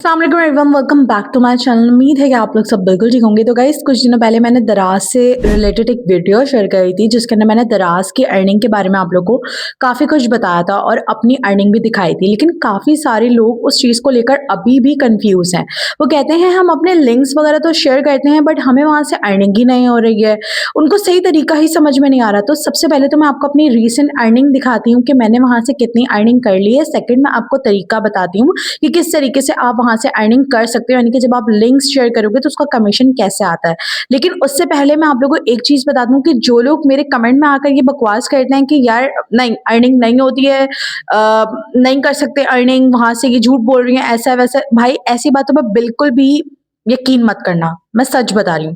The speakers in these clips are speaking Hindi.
अस्सलामुअलैकुम everyone, welcome back to my channel. उम्मीद है कि आप लोग सब बिल्कुल ठीक होंगे। तो गाइस, कुछ दिनों पहले मैंने दराज से रिलेटेड एक वीडियो शेयर करी थी जिसके अंदर मैंने दराज की अर्निंग के बारे में आप लोग को काफ़ी कुछ बताया था और अपनी अर्निंग भी दिखाई थी। लेकिन काफ़ी सारे लोग उस चीज़ को लेकर अभी भी कंफ्यूज हैं। वो कहते हैं हम अपने लिंक्स वगैरह तो शेयर करते हैं बट हमें वहाँ से अर्निंग ही नहीं हो रही है, उनको सही तरीका ही समझ में नहीं आ रहा। तो सबसे पहले तो मैं आपको अपनी रीसेंट अर्निंग दिखाती हूँ कि मैंने वहाँ से कितनी अर्निंग कर ली है। सेकंड, मैं आपको तरीका बताती हूँ कि किस तरीके से आप वहाँ से अर्निंग कर सकते हो, यानी कि जब आप लिंक्स शेयर करोगे तो उसका कमीशन कैसे आता है। लेकिन उससे पहले मैं आप लोगों को एक चीज़ बता दूँ कि जो लोग मेरे कमेंट में आकर ये बकवास करते हैं कि यार नहीं अर्निंग नहीं होती है, नहीं कर सकते अर्निंग, वहाँ से ये झूठ बोल रही हैं, ऐसा है वैसा है, भाई ऐसी बातों पर बिल्कुल भी यकीन मत करना। मैं सच बता रही हूँ,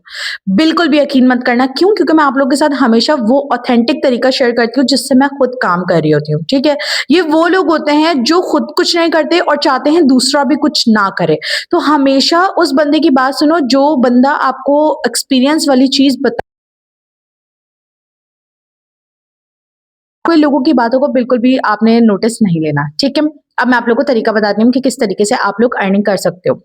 बिल्कुल भी यकीन मत करना। क्यों? क्योंकि मैं आप लोगों के साथ हमेशा वो ऑथेंटिक तरीका शेयर करती हूँ जिससे मैं खुद काम कर रही होती हूँ, ठीक है? ये वो लोग होते हैं जो खुद कुछ नहीं करते और चाहते हैं दूसरा भी कुछ ना करे। तो हमेशा उस बंदे की बात सुनो जो बंदा आपको एक्सपीरियंस वाली चीज़ बता। कोई लोगों की बातों को बिल्कुल भी आपने नोटिस नहीं लेना, ठीक है? अब मैं आप लोगों को तरीका बताती हूँ कि किस तरीके से आप लोग अर्निंग कर सकते हो।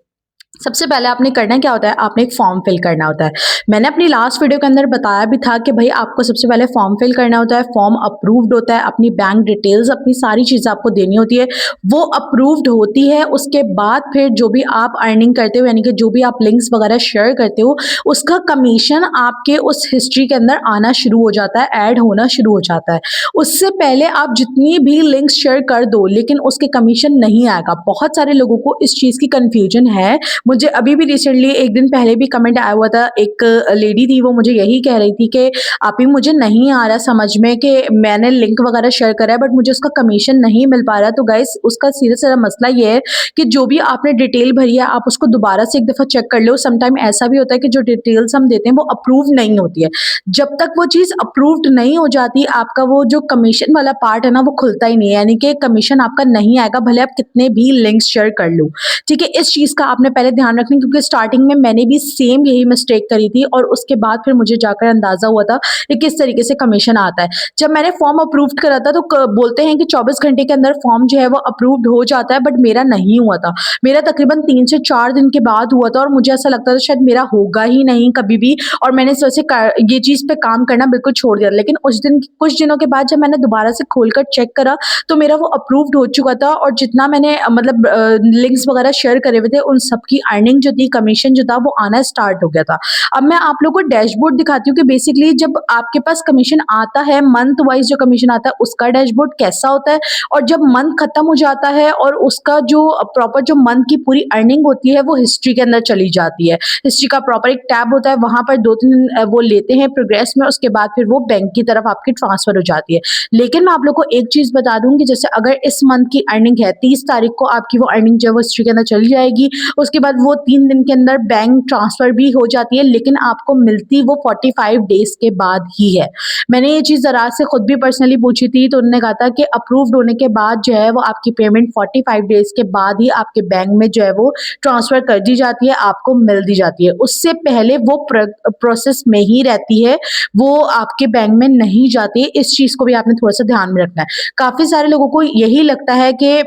सबसे पहले आपने करना क्या होता है, आपने एक फॉर्म फिल करना होता है। मैंने अपनी लास्ट वीडियो के अंदर बताया भी था कि भाई आपको सबसे पहले फॉर्म फिल करना होता है, फॉर्म अप्रूव्ड होता है, अपनी बैंक डिटेल्स, अपनी सारी चीज़ें आपको देनी होती है, वो अप्रूव्ड होती है। उसके बाद फिर जो भी आप अर्निंग करते हो, यानी कि जो भी आप लिंक्स वगैरह शेयर करते हो, उसका कमीशन आपके उस हिस्ट्री के अंदर आना शुरू हो जाता है, ऐड होना शुरू हो जाता है। उससे पहले आप जितनी भी लिंक्स शेयर कर दो लेकिन उसके कमीशन नहीं आएगा। बहुत सारे लोगों को इस चीज़ की कन्फ्यूजन है। मुझे अभी भी रिसेंटली एक दिन पहले भी कमेंट आया हुआ था, एक लेडी थी, वो मुझे यही कह रही थी कि आप ही मुझे नहीं आ रहा समझ में कि मैंने लिंक वगैरह शेयर करा है बट मुझे उसका कमीशन नहीं मिल पा रहा। तो गाइस, उसका सीधा साधा मसला ये है कि जो भी आपने डिटेल भरी है आप उसको दोबारा से एक दफ़ा चेक कर लो। समटाइम ऐसा भी होता है कि जो डिटेल्स हम देते हैं वो अप्रूव नहीं होती है। जब तक वो चीज़ अप्रूव्ड नहीं हो जाती, आपका वो जो कमीशन वाला पार्ट है ना, वो खुलता ही नहीं है, यानी कि कमीशन आपका नहीं आएगा भले आप कितने भी लिंक्स शेयर कर लो, ठीक है? इस चीज़ का आपने पहले ध्यान रखना, क्योंकि स्टार्टिंग में मैंने भी सेम यही मिस्टेक करी थी और उसके बाद फिर मुझे जाकर अंदाज़ा हुआ था कि किस तरीके से कमीशन आता है। जब मैंने फॉर्म अप्रूव्ड करा था तो बोलते हैं कि 24 घंटे के अंदर फॉर्म जो है वो अप्रूव्ड हो जाता है, बट मेरा नहीं हुआ था। मेरा तकरीबन 3 से 4 दिन के बाद हुआ था और मुझे ऐसा लगता था शायद मेरा होगा ही नहीं कभी भी, और मैंने इस वजह से ये चीज़ पे काम करना बिल्कुल छोड़ दिया। लेकिन कुछ दिनों के बाद जब मैंने दोबारा से खोलकर चेक करा तो मेरा वो अप्रूव्ड हो चुका था और जितना मैंने मतलब लिंक्स वगैरह शेयर करे हुए थे उन सबकी अर्निंग जो थी, कमीशन जो था, वो आना स्टार्ट हो गया था। अब मैं आप लोगों को डैशबोर्ड दिखाती हूँ कि बेसिकली जब आपके पास कमीशन आता है, मंथ वाइज जो कमीशन आता है उसका डैशबोर्ड कैसा होता है, और जब मंथ खत्म हो जाता है और उसका जो प्रॉपर जो मंथ की पूरी अर्निंग होती है वो हिस्ट्री के अंदर चली जाती है। हिस्ट्री का प्रॉपर एक टैब होता है, वहां पर 2-3 वो लेते हैं प्रोग्रेस में, उसके बाद फिर वो बैंक की तरफ आपकी ट्रांसफर हो जाती है। लेकिन मैं आप लोग को एक चीज बता दूं कि जैसे अगर इस मंथ की अर्निंग है, 30 तारीख को आपकी वो अर्निंग जो है वो हिस्ट्री के अंदर चली जाएगी, उसके बाद वो 3 दिन के अंदर बैंक ट्रांसफर भी हो जाती है, लेकिन आपको मिलती वो 45 डेज के बाद ही है। मैंने ये चीज़ ज़रा से खुद भी पर्सनली पूछी थी तो उन्होंने कहा था कि अप्रूव्ड होने के बाद जो है वो आपकी पेमेंट 45 डेज के बाद ही आपके बैंक में जो है वो ट्रांसफर कर दी जाती है, आपको मिल दी जाती है। उससे पहले वो प्रोसेस में ही रहती है, वो आपके बैंक में नहीं जाती है। इस चीज़ को भी आपने थोड़ा सा ध्यान में रखना है। काफ़ी सारे लोगों को यही लगता है कि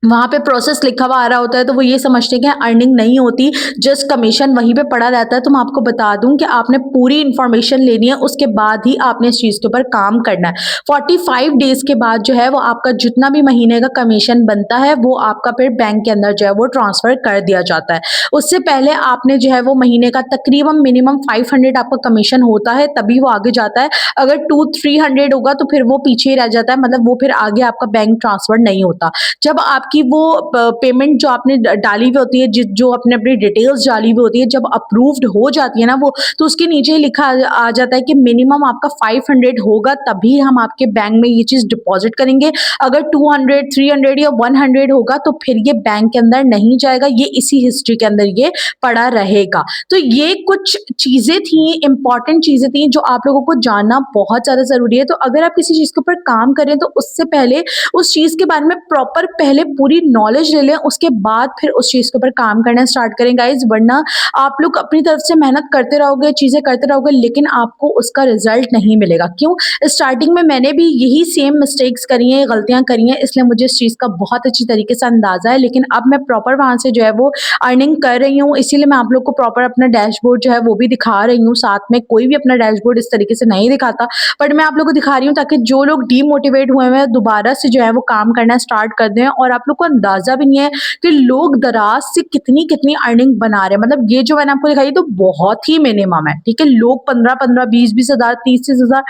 वहाँ पे प्रोसेस लिखा हुआ आ रहा होता है तो वो ये समझते हैं कि अर्निंग नहीं होती, जस्ट कमीशन वहीं पे पड़ा रहता है। तो मैं आपको बता दूं कि आपने पूरी इन्फॉर्मेशन लेनी है, उसके बाद ही आपने इस चीज़ के ऊपर काम करना है। 45 डेज के बाद जो है वो आपका जितना भी महीने का कमीशन बनता है वो आपका फिर बैंक के अंदर जो है वो ट्रांसफर कर दिया जाता है। उससे पहले आपने जो है वो महीने का तकरीबन मिनिमम 500 आपका कमीशन होता है, तभी वो आगे जाता है। अगर 200-300 होगा तो फिर वो पीछे ही रह जाता है, मतलब वो फिर आगे आपका बैंक ट्रांसफर नहीं होता। जब आपकी वो पेमेंट जो आपने डाली हुई होती है, जो अपने अपनी डिटेल्स डाली हुई होती है, जब अप्रूव्ड हो जाती है ना वो, तो उसके नीचे ही लिखा आ जाता है कि मिनिमम आपका 500 होगा तभी हम आपके बैंक में ये चीज़ डिपॉजिट करेंगे। अगर 200, 300 या 100 होगा तो फिर ये बैंक के अंदर नहीं जाएगा, ये इसी हिस्ट्री के अंदर ये पड़ा रहेगा। तो ये कुछ चीज़ें थी, इंपॉर्टेंट चीज़ें थी जो आप लोगों को जानना बहुत ज़्यादा ज़रूरी है। तो अगर आप किसी चीज़ के ऊपर काम करें तो उससे पहले उस चीज़ के बारे में प्रॉपर पहले पूरी नॉलेज ले लें, उसके बाद फिर उस चीज़ के ऊपर काम करना स्टार्ट करें गाइज़, वरना आप लोग अपनी तरफ से मेहनत करते रहोगे, चीज़ें करते रहोगे, लेकिन आपको उसका रिज़ल्ट नहीं मिलेगा। क्यों? स्टार्टिंग में मैंने भी यही सेम मिस्टेक्स करी हैं, गलतियाँ करी हैं, इसलिए मुझे इस चीज़ का बहुत अच्छी तरीके से अंदाज़ा है, लेकिन अब मैं प्रॉपर वहाँ से जो है वो अर्निंग कर रही हूँ, इसीलिए मैं आप लोग को प्रॉपर अपना डैशबोर्ड जो है वो भी दिखा रही हूँ। साथ में कोई भी अपना डैशबोर्ड इस तरीके से नहीं दिखाता, बट मैं आप लोग को दिखा रही हूँ ताकि जो लोग डीमोटिवेट हुए हुए हैं, दोबारा से जो है वो काम करना स्टार्ट कर दें। और आप लोग को अंदाज़ा भी नहीं है कि लोग दराज से कितनी-कितनी अर्निंग बना रहे हैं। मतलब ये जो मैंने आपको दिखाई तो बहुत ही मिनिमम है, ठीक है? लोग 15-15, 20-20 हज़ार, 30-30 हज़ार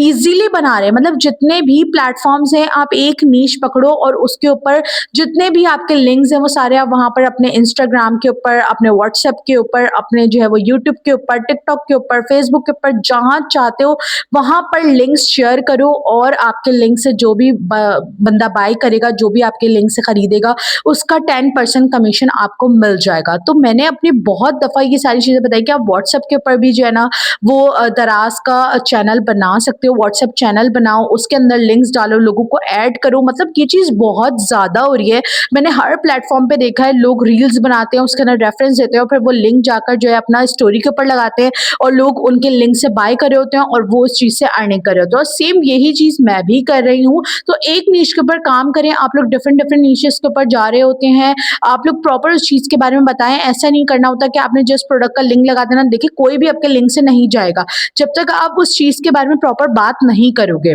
ईज़िली बना रहे हैं। मतलब जितने भी प्लेटफ़ॉर्म्स हैं, आप एक नीश पकड़ो और उसके ऊपर जितने भी आपके लिंक्स हैं, वो सारे आप वहाँ पर अपने इंस्टाग्राम के ऊपर, अपने व्हाट्सएप के ऊपर, अपने जो है वो यूट्यूब के ऊपर, टिकटॉक के ऊपर, फेसबुक के ऊपर, जहाँ चाहते हो वहाँ पर लिंक्स शेयर करो और आपके लिंक से जो भी बंदा बाय करेगा, जो भी आपके लिंक से खरीदेगा, उसका 10% कमीशन आपको मिल जाएगा। तो मैंने अपनी बहुत दफ़ा ये सारी चीज़ें बताई कि आप व्हाट्सएप के ऊपर भी जो है ना वो दराज का चैनल बना सकते हो। व्हाट्सएप चैनल बनाओ, उसके अंदर लिंक्स डालो, लोगों को ऐड करो। मतलब ये चीज़ बहुत ज़्यादा हो रही है। मैंने हर प्लेटफॉर्म पे देखा है, लोग रील्स बनाते हैं, उसके अंदर रेफरेंस देते हैं और फिर वो लिंक जाकर जो है अपना स्टोरी के ऊपर लगाते हैं और लोग उनके लिंक से बाय कर रहे होते हैं और वो उस चीज़ से अर्निंग कर रहे होते हैं। और सेम यही चीज़ मैं भी कर रही हूँ। तो एक नीश के ऊपर काम करें, आप लोग डिफरेंट डिफरेंट नीशेस के ऊपर जा रहे होते हैं, आप लोग प्रॉपर उस चीज़ के बारे में बताएं। ऐसा नहीं करना होता कि आपने जस्ट प्रोडक्ट का लिंक लगा देना। देखिए कोई भी आपके लिंक से नहीं जाएगा जब तक आप उस चीज़ के बारे में प्रॉपर बात नहीं करोगे।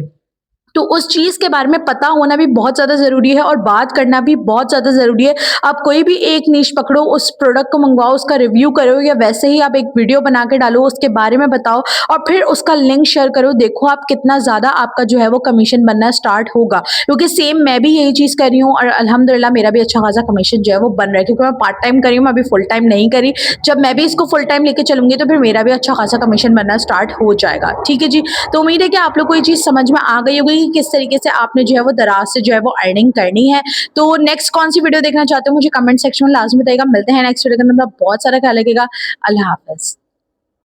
तो उस चीज़ के बारे में पता होना भी बहुत ज़्यादा ज़रूरी है और बात करना भी बहुत ज़्यादा ज़रूरी है। आप कोई भी एक नीश पकड़ो, उस प्रोडक्ट को मंगवाओ, उसका रिव्यू करो या वैसे ही आप एक वीडियो बना के डालो, उसके बारे में बताओ और फिर उसका लिंक शेयर करो। देखो आप कितना ज़्यादा आपका जो है वो कमीशन बनना स्टार्ट होगा, क्योंकि सेम मैं भी यही चीज़ कर रही हूँ और अल्हम्दुलिल्लाह मेरा भी अच्छा खासा कमीशन जो है वो बन रहा है, क्योंकि मैं पार्ट टाइम कर रही हूँ, मैं अभी फुल टाइम नहीं करी। जब मैं भी इसको फुल टाइम लेके चलूँगी तो फिर मेरा भी अच्छा खासा कमीशन बनना स्टार्ट हो जाएगा। ठीक है जी? तो उम्मीद है कि आप लोग को ये चीज़ समझ में आ गई होगी कि किस तरीके से आपने जो है वो दराज से जो है वो अर्निंग करनी है। तो नेक्स्ट कौन सी वीडियो देखना चाहते हो मुझे कमेंट सेक्शन में लाजमी बताइएगा। मिलते हैं नेक्स्ट वीडियो के अंदर। बहुत सारा ख्याल रखिएगा। अल्लाह हाफ़िज़।